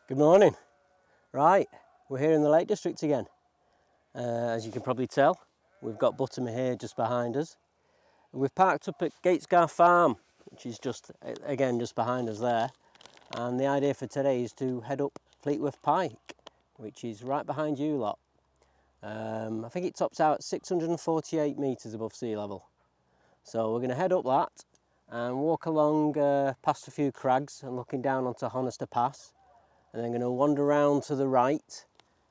Good morning. Right, we're here in the Lake District again. As you can probably tell, we've got Buttermere here just behind us. We've parked up at Gatesgarth Farm, which is just behind us there. And the idea for today is to head up Fleetwith Pike, which is right behind you lot. I think it tops out at 648 metres above sea level. So we're going to head up that and walk along past a few crags and looking down onto Honister Pass. And then going to wander around to the right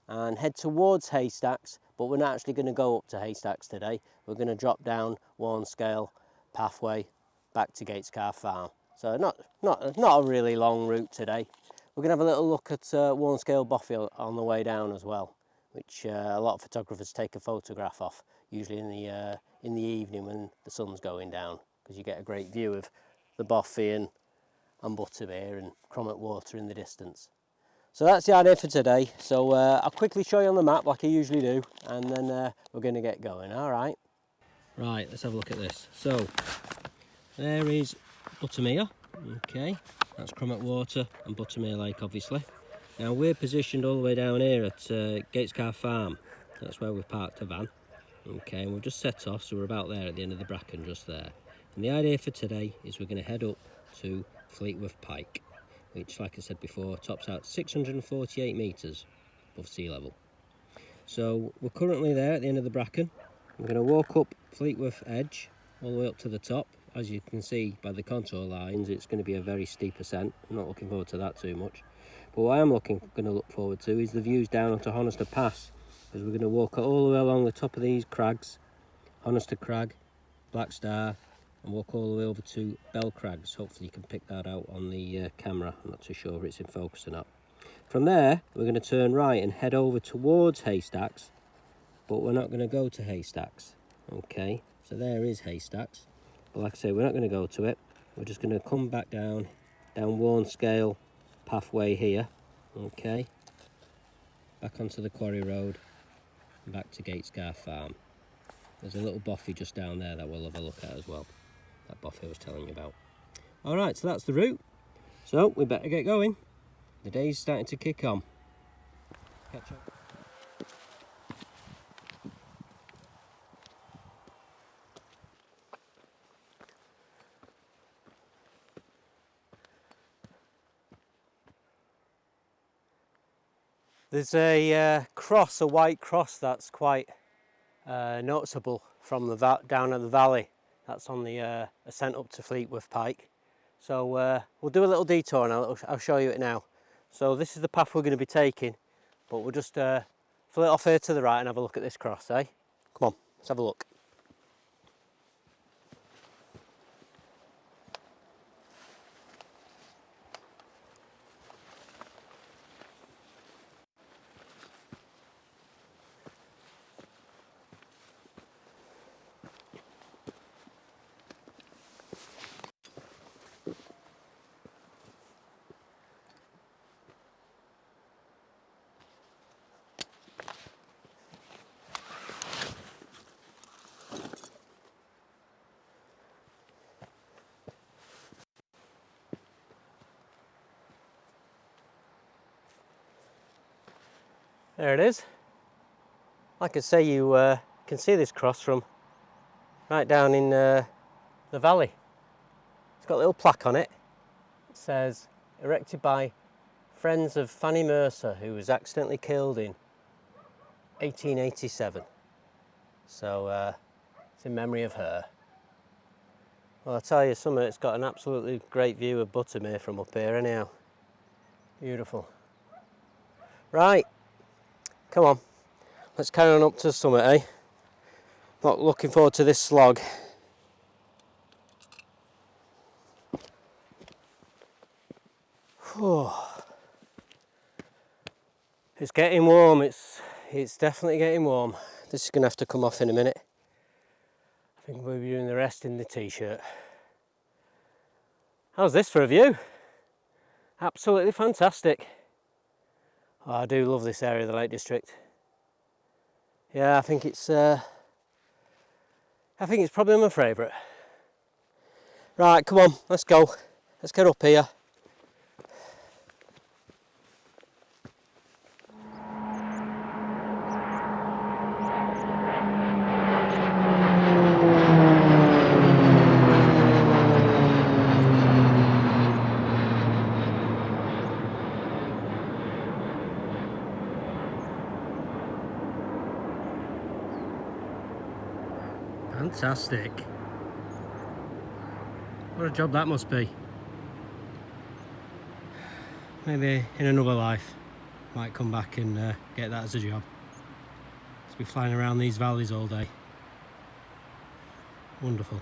and head towards Haystacks, but we're not actually going to go up to Haystacks today. We're going to drop down Warnscale pathway back to Gatesgarth Farm. So not a really long route today. We're going to have a little look at Warnscale Bothies on the way down as well, which a lot of photographers take a photograph of, usually in the evening when the sun's going down, because you get a great view of the Bothy and Buttermere and Crummock Water in the distance. So that's the idea for today. So I'll quickly show you on the map like I usually do, and then we're going to get going. All right. Right, let's have a look at this. So there is Buttermere. Okay, that's Crummock Water and Buttermere Lake, obviously. Now we're positioned all the way down here at Gatesgarth Farm. That's where we've parked the van. Okay, and we've just set off, so we're about there at the end of the bracken, just there. And the idea for today is we're going to head up to Fleetwith Pike, which, like I said before, tops out 648 metres above sea level. So we're currently there at the end of the bracken. We're going to walk up Fleetwith Edge all the way up to the top. As you can see by the contour lines, it's going to be a very steep ascent. I'm not looking forward to that too much. But what I am going to look forward to is the views down onto Honister Pass, because we're going to walk all the way along the top of these crags, Honister Crag, Black Star, and walk all the way over to Bell Crags. Hopefully you can pick that out on the camera. I'm not too sure if it's in focus or not. From there we're going to turn right and head over towards Haystacks, but we're not going to go to Haystacks. Okay, so there is Haystacks, but like I say, we're not going to go to it. We're just going to come back down Warnscale pathway here. Okay, back onto the quarry road and back to Gatesgarth Farm. There's a little bothy just down there that we'll have a look at as well. That bothy I was telling you about. Alright, so that's the route. So we better get going. The day's starting to kick on. Catch up. There's a cross, a white cross that's quite noticeable from the down at the valley. That's on the ascent up to Fleetwith Pike. So we'll do a little detour and I'll show you it now. So this is the path we're going to be taking, but we'll just flit off here to the right and have a look at this cross, eh? Come on, let's have a look. There it is. Like I say, you can see this cross from right down in the valley. It's got a little plaque on it. It says, erected by friends of Fanny Mercer, who was accidentally killed in 1887. So it's in memory of her. Well, I'll tell you something, it's got an absolutely great view of Buttermere from up here anyhow. Beautiful. Right. Come on, let's carry on up to the summit, eh? Not looking forward to this slog. Whew. It's getting warm, it's definitely getting warm. This is going to have to come off in a minute. I think we'll be doing the rest in the t-shirt. How's this for a view? Absolutely fantastic. Oh, I do love this area of the Lake District. Yeah, I think it's probably my favourite. Right, come on, let's go. Let's get up here. Fantastic. What a job that must be. Maybe in another life might come back and get that as a job. To be flying around these valleys all day. Wonderful.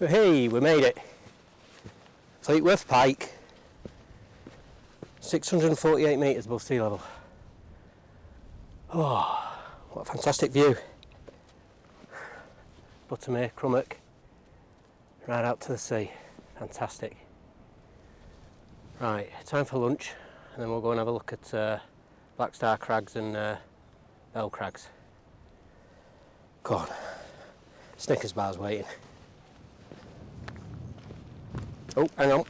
Hey, we made it. Fleetwith Pike. 648 metres above sea level. Oh, what a fantastic view. Buttermere, Crummock, right out to the sea. Fantastic. Right, time for lunch, and then we'll go and have a look at Black Star Crags and Bell Crags. Go on. Snickers bar's waiting. Oh, hang on.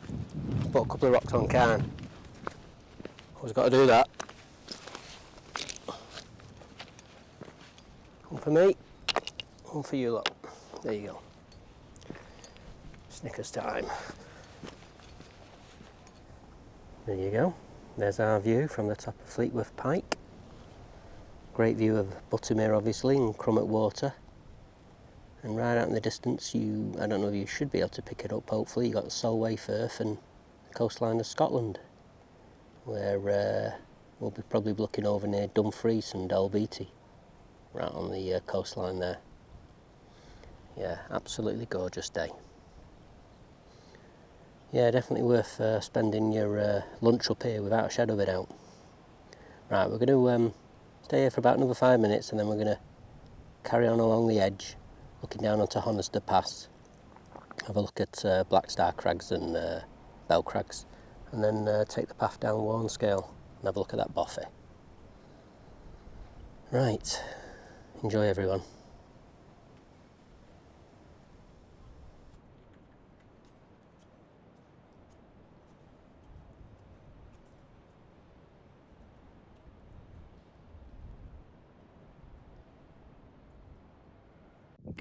Put a couple of rocks on can. Always got to do that. One for me, one for you lot. There you go. Snickers time. There you go. There's our view from the top of Fleetwith Pike. Great view of Buttermere obviously and Crummock Water. And right out in the distance, I don't know if you should be able to pick it up, hopefully, you've got the Solway Firth and the coastline of Scotland, where we'll be probably looking over near Dumfries and Dalbeattie, right on the coastline there. Yeah, absolutely gorgeous day. Yeah, definitely worth spending your lunch up here without a shadow of a doubt. Right, we're going to stay here for about another 5 minutes and then we're going to carry on along the edge, looking down onto Honister Pass, have a look at Black Star Crags and Bell Crags, and then take the path down Warnscale and have a look at that Bothy. Right, enjoy everyone.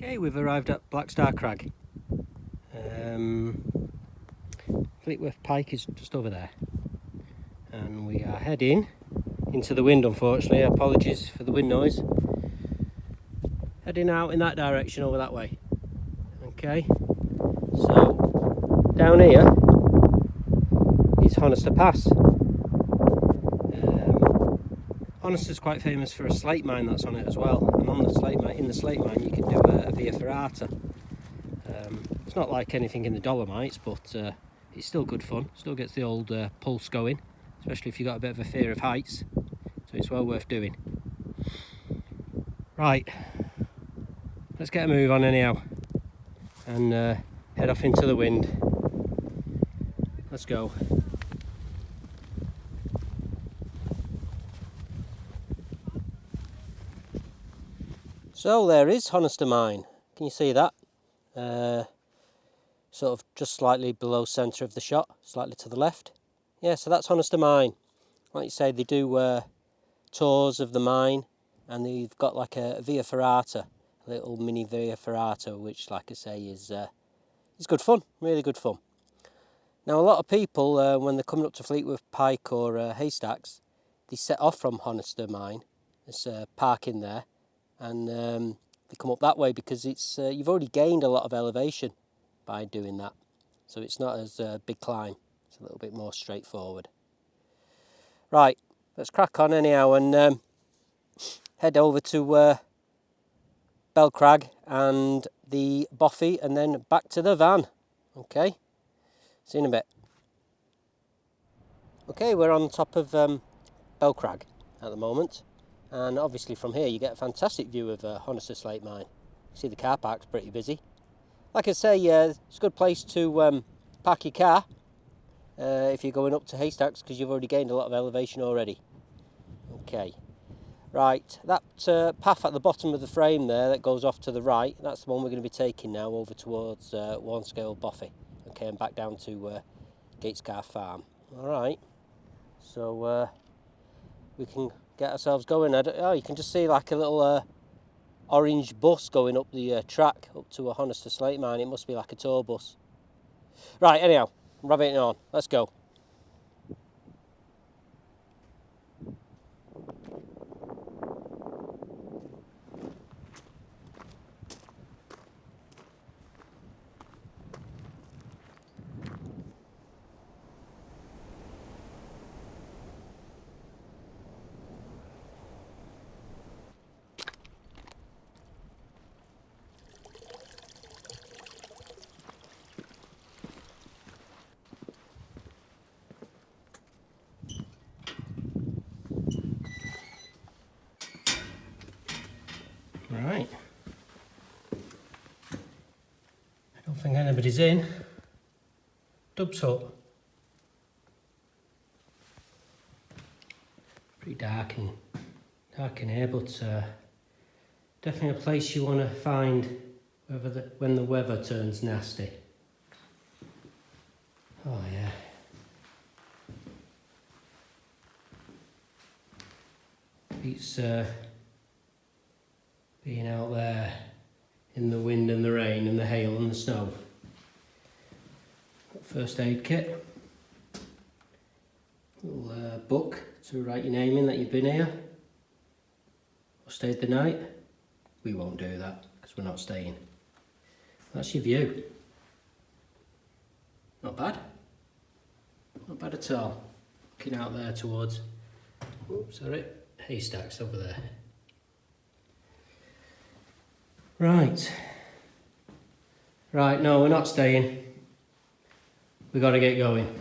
Okay, we've arrived at Black Star Crag. Fleetwith Pike is just over there. And we are heading into the wind, unfortunately. Apologies for the wind noise. Heading out in that direction, over that way. Okay, so down here is Honister Pass. Honister's quite famous for a slate mine that's on it as well, and on the slate mine, in the slate mine, you can do a via ferrata. It's not like anything in the Dolomites, but it's still good fun. Still gets the old pulse going, especially if you've got a bit of a fear of heights. So it's well worth doing. Right, let's get a move on anyhow, and head off into the wind. Let's go. So there is Honister Mine. Can you see that? Sort of just slightly below centre of the shot, slightly to the left. Yeah, so that's Honister Mine. Like you say, they do tours of the mine, and they've got like a via ferrata, a little mini via ferrata, which, like I say, is good fun, really good fun. Now, a lot of people, when they're coming up to Fleetwith Pike or Haystacks, they set off from Honister Mine. There's parking there. And they come up that way because it's you've already gained a lot of elevation by doing that, so it's not as big climb. It's a little bit more straightforward. Right, let's crack on anyhow and head over to Bell Crag and the Bothy, and then back to the van. Okay, see you in a bit. Okay, we're on top of Bell Crag at the moment. And obviously from here you get a fantastic view of Honister Slate Mine. You see the car park's pretty busy. like I say, it's a good place to park your car if you're going up to Haystacks, because you've already gained a lot of elevation already. Okay, right, that path at the bottom of the frame there that goes off to the right, that's the one we're going to be taking now over towards Warnscale Bothy. Okay, and back down to Gatesgarth Farm. Alright, so we can get ourselves going. Oh, you can just see like a little orange bus going up the track up to a Honister slate mine. It must be like a tour bus. Right, anyhow, rabbiting on. Let's go. Right. I don't think anybody's in. Dub's hut. Pretty dark in here, but definitely a place you want to find when the weather turns nasty. Oh yeah. Beats being out there in the wind and the rain and the hail and the snow. First aid kit. Little book to write your name in that you've been here or stayed the night. We won't do that because we're not staying. That's your view. Not bad. Not bad at all. Looking out there towards, oops, sorry, Haystacks over there. Right. Right, no, we're not staying. We got to get going.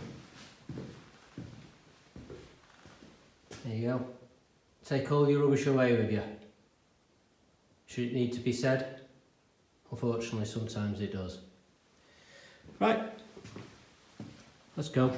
There you go. Take all your rubbish away with you. Should it need to be said? Unfortunately, sometimes it does. Right. Let's go.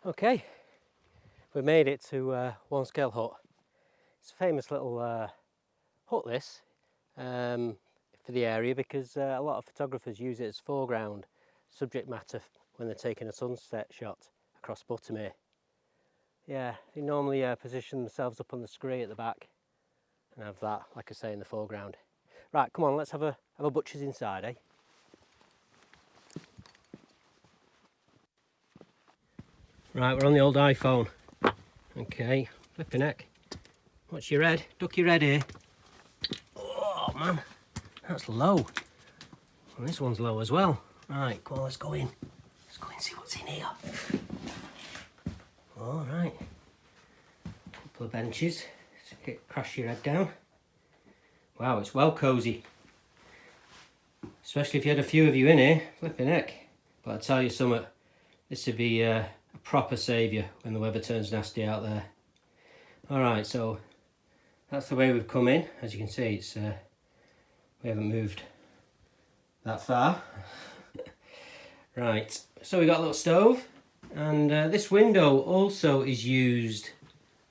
Okay, we made it to Warnscale Hut. It's a famous little hut this for the area because a lot of photographers use it as foreground subject matter when they're taking a sunset shot across Buttermere. Yeah, they normally position themselves up on the scree at the back and have that, like I say, in the foreground. Right, come on, let's have a butcher's inside, eh? Right, we're on the old iPhone. Okay, flipping heck. What's your head? Duck your head here. Oh man, that's low. And this one's low as well. Right, come on, let's go in. Let's go in and see what's in here. All right. Couple of benches. Crash your head down. Wow, it's well cosy. Especially if you had a few of you in here. Flipping heck. But I tell you something, this would be a proper saviour when the weather turns nasty out there. Alright, so that's the way we've come in. As you can see, it's we haven't moved that far. Right, so we got a little stove, and this window also is used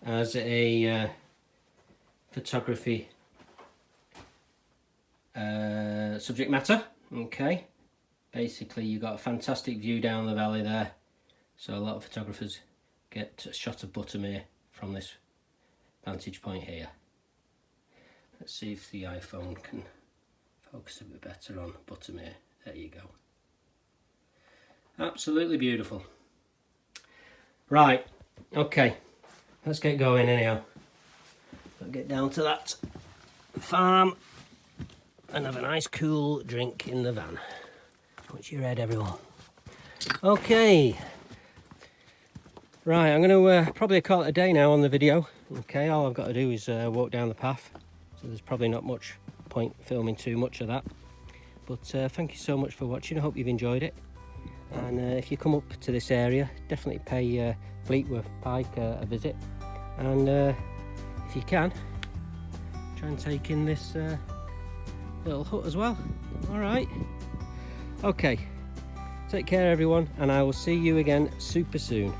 as a photography subject matter. Okay, basically you've got a fantastic view down the valley there. So a lot of photographers get a shot of Buttermere from this vantage point here. Let's see if the iPhone can focus a bit better on Buttermere. There you go. Absolutely beautiful. Right, okay, let's get going anyhow. I'll get down to that farm and have a nice cool drink in the van. What's your head, everyone? Okay. Right, I'm going to probably call it a day now on the video. Okay, all I've got to do is walk down the path. So there's probably not much point filming too much of that. But thank you so much for watching. I hope you've enjoyed it. And if you come up to this area, definitely pay Fleetwith Pike a visit. And if you can, try and take in this little hut as well. Alright. Okay. Take care everyone, and I will see you again super soon.